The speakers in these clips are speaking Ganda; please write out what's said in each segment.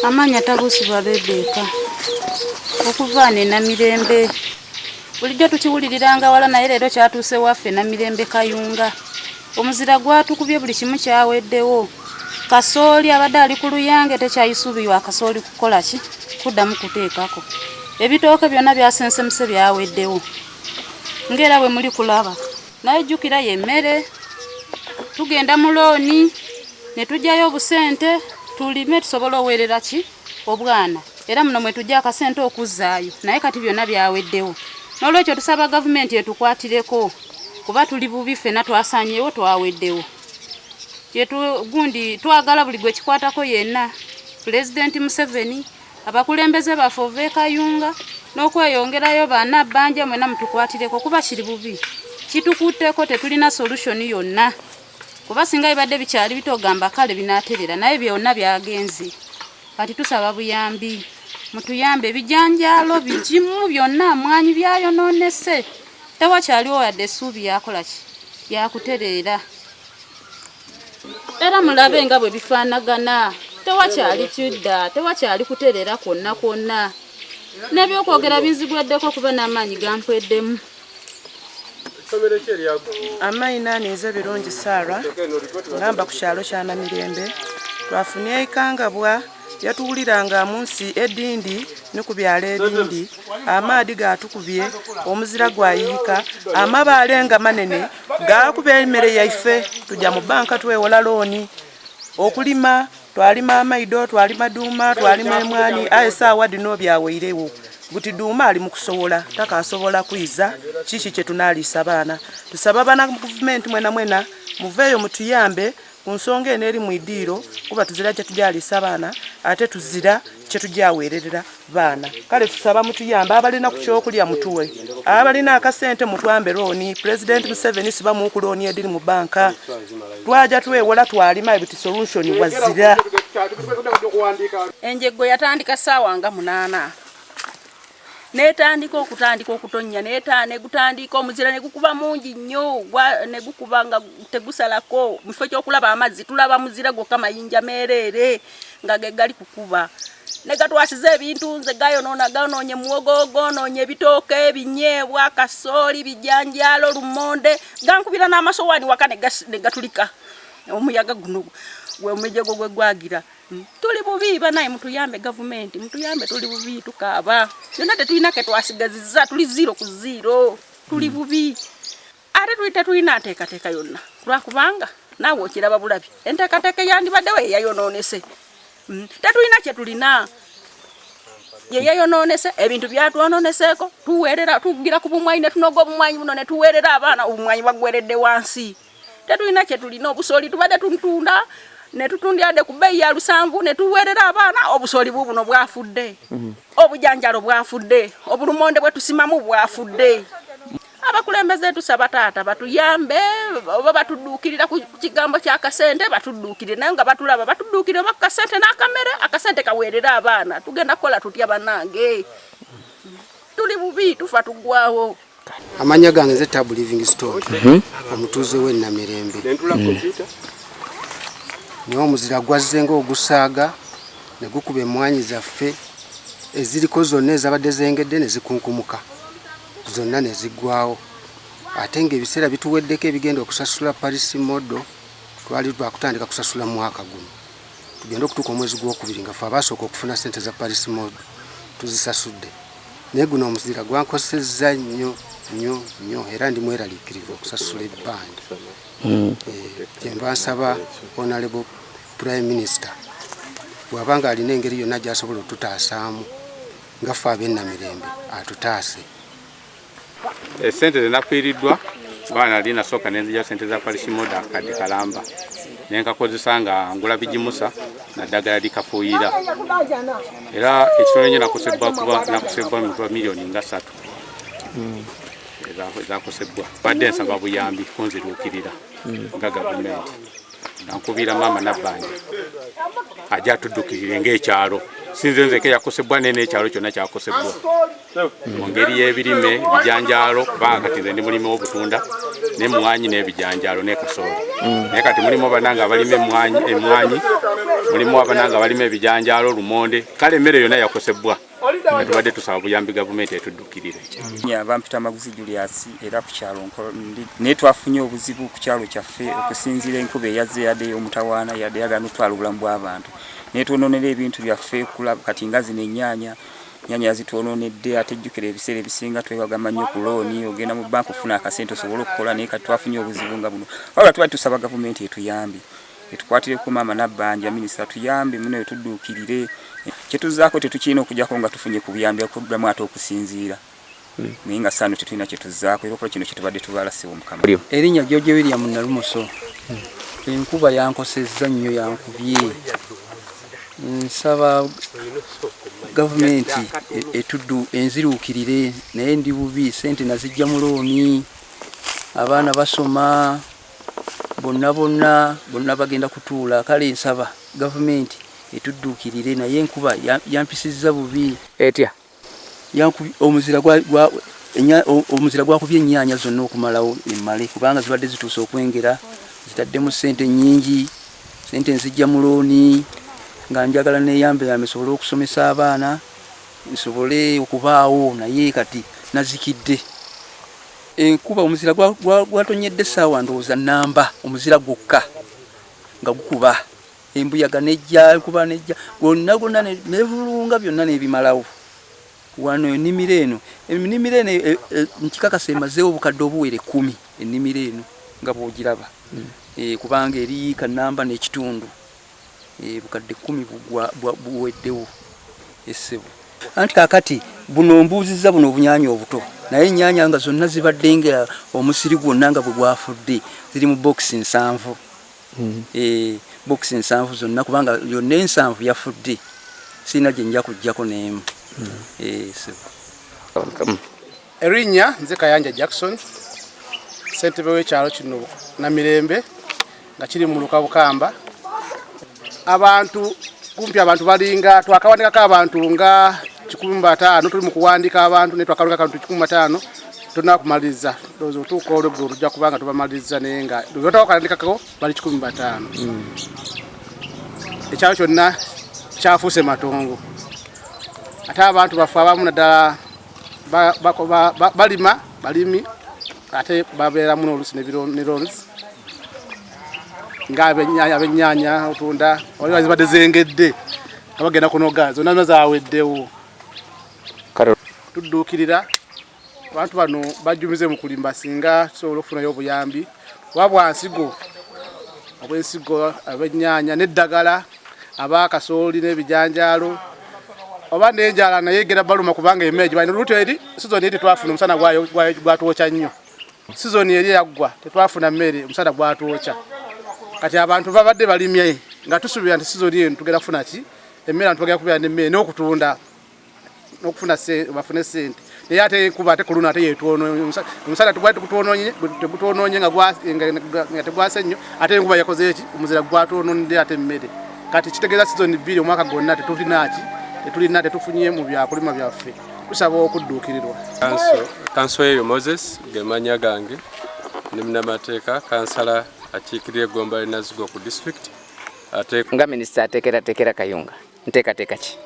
Amanya tabusibwa Rebeka okuvaana Namirembe bulijjo tukiwuliriranga wala naye leero kyatuuse waffe Namirembe kayunga omuzira gwatukubye buli kimu kyaweddewo kasooli abadde ali ku luyange tekyayisuubirwa akasooli kukola ki kuddamu kuteekako ebitooke byonna byasensemuse byaweddewo ng'era bwe muli kulaba naye jjukira y'emmere tugenda mu looni ne tujjayo obusente tulime tusobole oweerera ki obwana era muno mwe tujja akasente okuzzaayo naye kati byonna byaweddewo n'olwekyo tusaba gavumenti etukwatireko kuba tuli bubi ffenna twasaanyeewo twaweddewo gundi twagala buli gwe kikwatako yenna Pulezidenti Museveni abakulembeze baffe ova e Kayunga n'okweyongerayo bana bbanja mwena mutukwatireko kuba kiri bubi kitukutteko tetulina solution yonna kuba singa ibadde bikyali bitogamba kale binaaterera naye byonna byagenze kati tusaba buyambi mutuyambe ebijanjaalo bigimu byonna mwanyi byayonoonese tewakyaliwo yadde essuubi yakola ki yakutereera era mulabe nga bwe bifaanagana tewakyali kidda tewakyali kutereera kwonna kwonna n'ebyokwogera binzigweddeko kuba n'amaanyi gampweddemu Amaina nize birungi Sarah ngamba ku kyalo kya Namirembe twafunye ikangabwa yatuwuliranga munsi edindi ne ku byalo ebindi amaadi gatukubye omuzira gwayika amabaale nga manene gakuba emmere yaife tujja mu banka twewola looni okulima twalima amaido twalima duuma twalima emwani aye saawa dino byaweirewo guti duuma ali mu kusobola takasobola kwiza kiki kye tunaalisa baana tusaba bana gavumenti mwena muveeyo mutuyambe ku nsonga eno eri mu iddiiro kuba tuzira kye tujalisa baana ate tuzira kye tujaweererera baana kale tusaba mutuyambe abalina ku kyokulya mutuwe abalina akasente mutwambe looni Pulezidenti Museveni siba mu ku looni ediri mu banka twaja twewola twalima ebiti solution wazira enjego yatandika saawa nga 8 netandika okutonya negutandika omuzira negukuba mungi nnyo negukuba nga tegusalako mufo kyokulaba amazzi tulaba muzira gwokka mayinja meerere nga gegali kukuba negatwasiza ebintu nze gayonoonye muwogo gonoonye ebitooke ebinyeebwa kasooli bijanjaalo lumonde gankubira n'amasowaani waka negatulika omuyaga guno omujego gwe gwagira tuli bubi banaye mutuyambe gavumenti mutuyambe tuli bubi tukaaba byonna tetulina ke twasigaziza tuli 0 ku 0 tuli bubi ate tulina nteekateeka yonna lwakubanga naawe okiraba bulabi enteekateeka yandibaddewo eyayonoonese tetulina kye tulina yeyayonoonese ebintu byatwononeseeko tuweerera tugira ku bumwanyi ne tunoga obumwanyi buno ne tuweerera abaana obumwanyi bagweredde wansi tetulina kye tulina obusooli tubadde tutunda ne tutundiyadde ku bbeeyi ya 7 ne tuweerera abaana obusooli bubuno bwafudde obujanjalo bwafudde obulumonde bwe tusimamu bwafudde abakulembeze tusaba taata batuyambe oba batudduukirira ku kigambo kya kasente batudduukire naye nga batulaba batudduukire oba kasente n'akamere akasente kaweerera abaana tugenda kukola tutya bannange tuli bubi tufa tuggwawo amanya gange nze Tabu Livingstone omutuuze w'e Namirembe niwo omuzira gwazze ng'ogusaaga ne gukuba emmwanyi zaffe eziriko zonna ezabadde zengedde ne zikunkumuka zonna ne ziggwawo ate ng'ebiseera bituweddeko ebigenda okusasula parisimodo twali twakutandika kusasula mwaka guno tugenda okutuuka omwezi gw'okubiri nga ffe abaasooka okufuna ssente za parisimodo tuzisasudde naye guno omuzira gwankosezza nnyo era ndi mweraliikirivu okusasula ebbanja kyemba nsaba Honorable Prime Minister bw'abanga alina engeri yonna gy'asobola otutaasaamu nga ffe ab'e Namirembe atutaase sente zenafiiriddwa baana lina sooka nenzija sente za parisimodo akadde kalamba nenkakozesa nga ngula bigimusa naddagala likafuuyira era ekitono nyo nakosebwa mitwa miliyoni nga 3 ezakosebwa badde nsaba buyambi kunziruukirira nga gavumenti nankubira maama nabbanja ajja atuddukirire ng'ekyalo sinze nzeke yakosebwa nene ekyalo kyonna kyakosebwa mu ngeri y'ebirime ebijanjaalo kubanga kati nze ndi mulimu w'obutunda n'emmwanyi n'ebijanjaalo ne kasooli naye kati mulimu abananga abalima emmwanyi mulimu abananga abalima ebijanjaalo lumonde kale emmere yonna yakosebwa tubadde tusaba buyambi gavumenti etuddukirire. Bampita Amaguzi Julius era ku kyalo naye twafunye obuzibu ku kyalo kyaffe okusinziira enkuba eyazze yadde omutawaana yadde yagala n'otwala obulamu bw'abantu naye twonoonera ebintu byaffe kulaba kati nga zino ennyaanya yazitwonoonedde ate ejjukira ebiseera ebisinga twewagama nnyo ku looni ogenda mu banka ofuna akasente osobola okukola naye kati twafunye obuzibu nga buno wabula tubadde tusaba gavumenti etuyambe etukwatireko maama Nabbanja minisita tuyambe muno etudduukirire kyetuzaako tetukirina okujjako nga tufunye ku buyambi okuddamu ate okusinziira naye nga saano tetulina kyetuzaako era okuba kino kyetubadde tubalasiba Mukama. Erinnya Jojo William Nalumuso. Enkuba yankosezza nnyo yankubye. Nsaba gavumenti enziruukirire naye ndi bubi sente nazijja mu looni abaana basoma bonna bagenda kutuula kale nsaba gavumenti etudduukirire naye enkuba yampisizza bubi etya omuzira gwakubye ennyaanya zonna okumalawo emmale kubanga zibadde zituuse okwengera zitaddemu sente nnyingi sente nzijja mu looni nga njagala neeyambe nsobole okusomesa abaana nsobole okubaawo naye kati nazikidde enkuba omuzira gwatonyedde essaawa ndowooza nnamba omuzira gwokka nga gukuba embuyaga nejja kuba nejja gonna nevulunga byonna nebimalawo wano ennimiro eno nkikakasa emazeewo obukadde obuwere 10 ennimiro eno nga bw'ogiraba kubanga eri kannamba n'ekitundu bukadde 10 buweddewo essebo anti kakati buno mbuuzizza buno obunyaanya obuto naye ennyaanya nga zonna zibadde nga omusiri gwonna nga bwe gwafudde ziri mu bokisi 7 bokisi 7 zonna kubanga yonna 7 yafudde sirina gye nja kuggyako n'emu. Erinnya nze Kayanja Jackson ssentebe w'ekyalo kino Namirembe nga kiri mu Lukabukamba. Abantu kumpi abantu balinga twakawandikako abantu nga 15 tuli mu kuwandika abantu ne twakawandika abantu 15 tonna kumaliriza dozo tuko oluggo olujja kubanga tubamaliriza naye nga twakawandikako bali 15. Ekyalo kyonna kyafuuse matongo ate abantu bafe abamu naddala balimi ate babeera muno oluusi ne loans nga abenyaanya otunda waliwo zibadde zengedde abagenda kunoga zonna zaaweddewo tudduukirira abantu bano bajjumize mu kulimba singa tusobola okufunayo obuyambi wabwa nsigo obwensigo abenyaanya n'eddagala abakasooli n'ebijanjaalo oba n'enjala naye egera baluma kubanga emeji balina oluuto eri sizoni eri tetwafuna omusana gwatwokya nnyo sizoni eri yaggwa tetwafuna mmere omusana gwatwokya kati abantu babadde balimye nga tusuubira nti sizoni eno tugenda kufuna ki emmere abantu bagenda kubeera n'emmere n'okutunda n'okufuna bafune sente naye ate enkuba ate kuluna ate yetwonoonye omusana tegutwonoonye nga tegwase nnyo ate enkuba yakoze eki omuzira gwatwonoonedde ate emmere kati kitegeeza sizoni 2 omwaka gwonna tetulina tetufunye mu byakulima byaffe tusaba okudduukirirwa. Kanso eyo Moses gemanya gange ne munnamateeka kansala akiikirira Gomba Nazigo ku district ate nga minisita ateekera kayunga nteekateeka ki?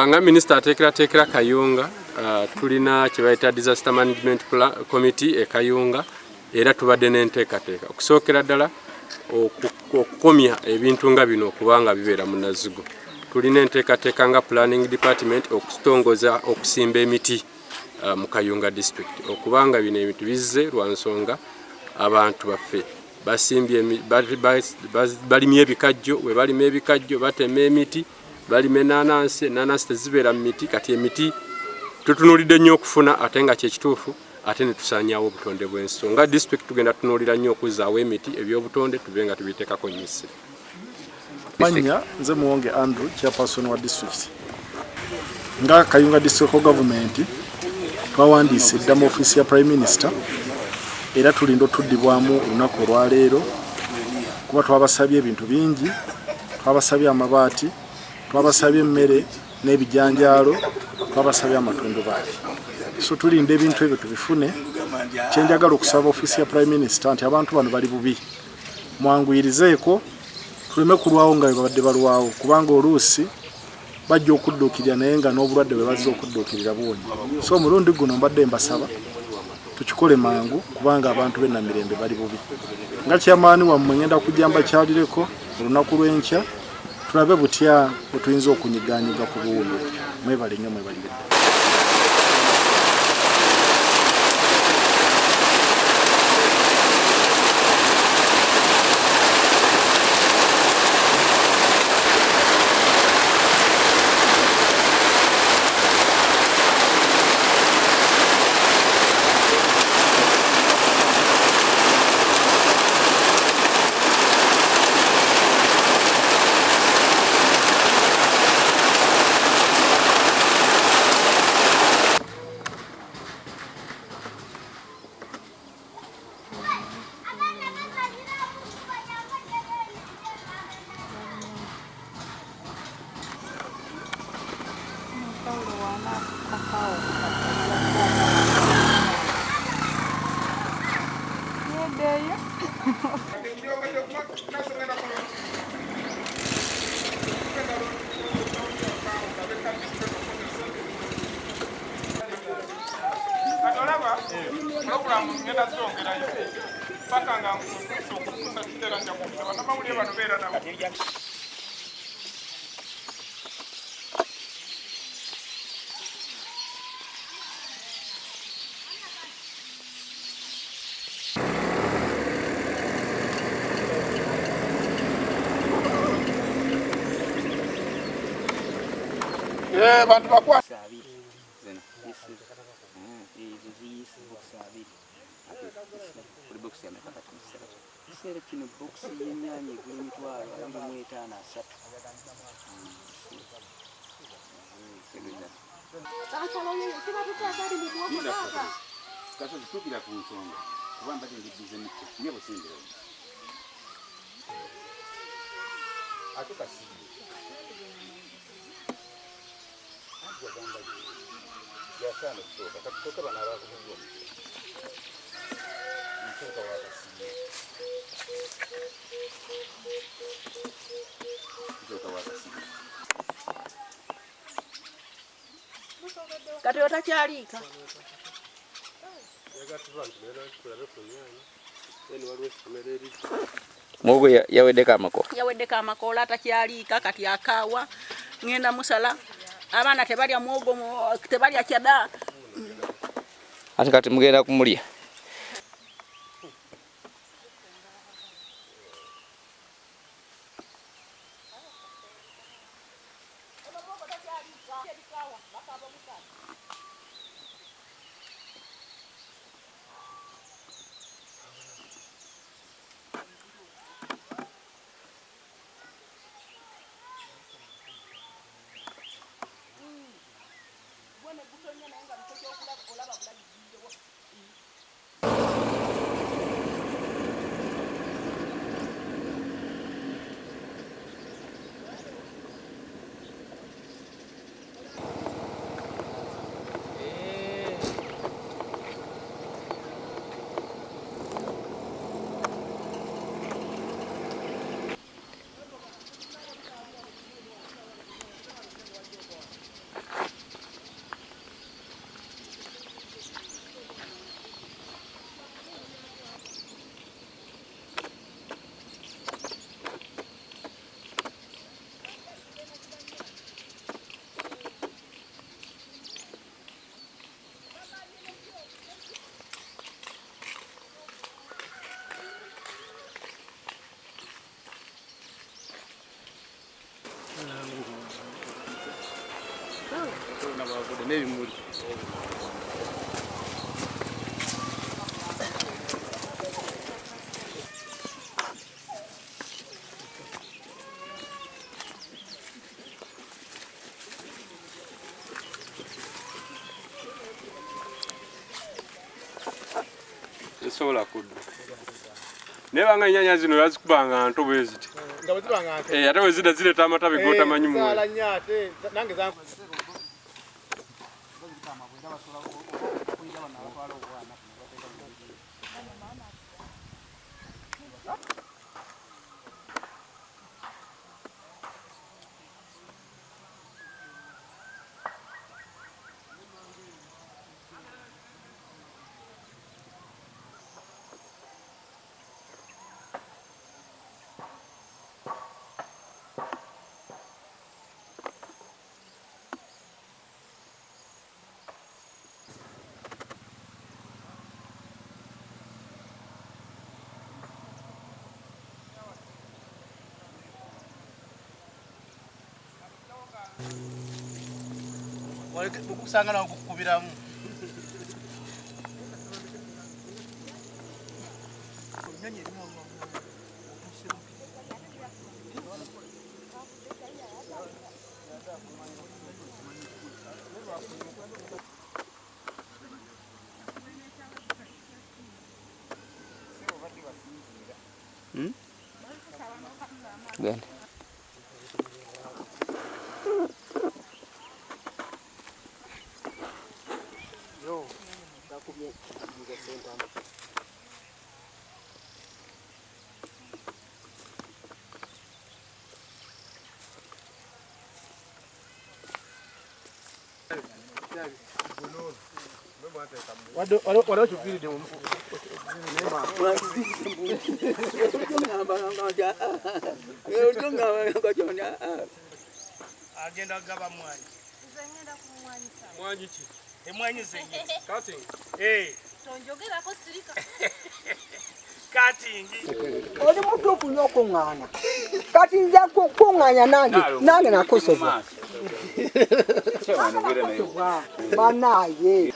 Nga minisita ateekera kayunga tulina kye bayita disaster management committee e kayunga era tubadde n'enteekateeka okusookera ddala okukomya ebintu nga bino okubanga bibeera mu Nazigo. Tulina enteekateeka nga planning department okutongoza okusimba emiti mu Kayunga district okubanga bino ebintu bizze lwa nsonga abantu baffe basimbye balimye ebikajjo we balima ebikajjo batema emiti balime enanansi tezibeera mu miti kati emiti tutunuulidde nnyo okufuna ate nga kyekituufu ate ne tusaanyaawo obutonde bw'ensonga district tugenda tunuulira nnyo okuzzaawo emiti ebyobutonde tube nga tubiteekako nnyise. Manya nze Muwonge Andrew chairperson wa district nga Kayunga district government twawandiise dda mu office ya prime minister era tulindo tuddibwamu olunaku olwaleero kuba twabasabye ebintu bingi twabasabye amabaati twabasabye emmere n'ebijanjaalo, twabasabye amatundubaali. So tulinda ebintu ebyo tubifune. Kyenjagala okusaba ofiisi ya Prime Minister nti abantu bano bali bubi, mwanguyirizeeko tuleme kulwawo nga babadde balwawo, kubanga oluusi bajja okudduukirira naye nga n'obulwadde bwe bazze okudduukirira buwonye. So omulundi guno mbadde mbasaba tukikole mangu kubanga abantu b'e Namirembe bali bubi. Nga kyamaani wammwe ngenda kujja mbakyalireko olunaku lw'enkya tulabe butya bwe tuyinza okunyigaanyiga ku buwumbi. Mwebale nnyo, mwebalire. Bantu bakwa kati otakyaliika mugo yaweddeko amakoola atakyaliika kati akaawa ngenda musala abaana tebalya mwogo tebalya kyada ate kati mugenda kumulya. Sola kuddu nebanga ennyanya zino yazikubanga nto bwe ziti ate wezida zireta amatabi gotamanyi muwe bukusanga nawo kukubiramu Genda. Wado chukiride mu agenda gaba mwanyi mwanyi ki emwanyi zenye cutting tonjogera ko sirika cutting oli mutuufu n'okungana kati nja kunganya nange nakosobwa banaye